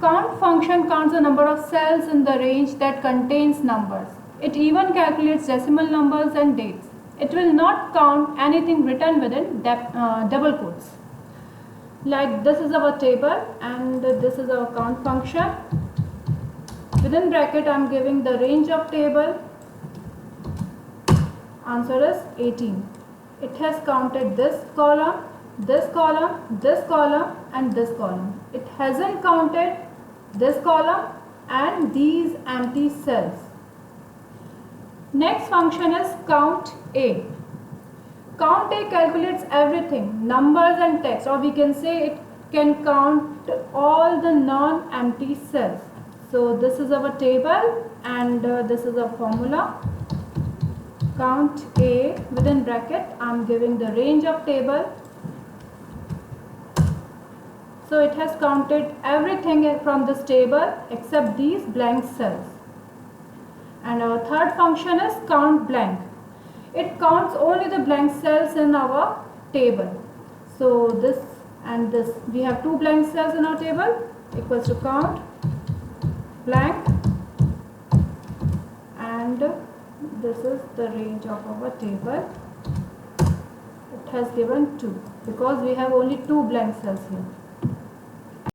Count function counts the number of cells in the range that contains numbers. It even calculates decimal numbers and dates. It will not count anything written within double quotes. Like this is our table and this is our count function. Within bracket I am giving the range of table. Answer is 18. It has counted this column, this column, this column and this column. It hasn't counted this column and these empty cells. Next function is count A. Count A calculates everything, numbers and text, or we can say it can count all the non-empty cells. So this is our table and this is a formula. Count A, within bracket I am giving the range of table. So it has counted everything from this table except these blank cells. And our third function is count blank. It counts only the blank cells in our table. So this and this, we have two blank cells in our table, equals to count blank, and this is the range of our table. It has given 2 because we have only two blank cells here.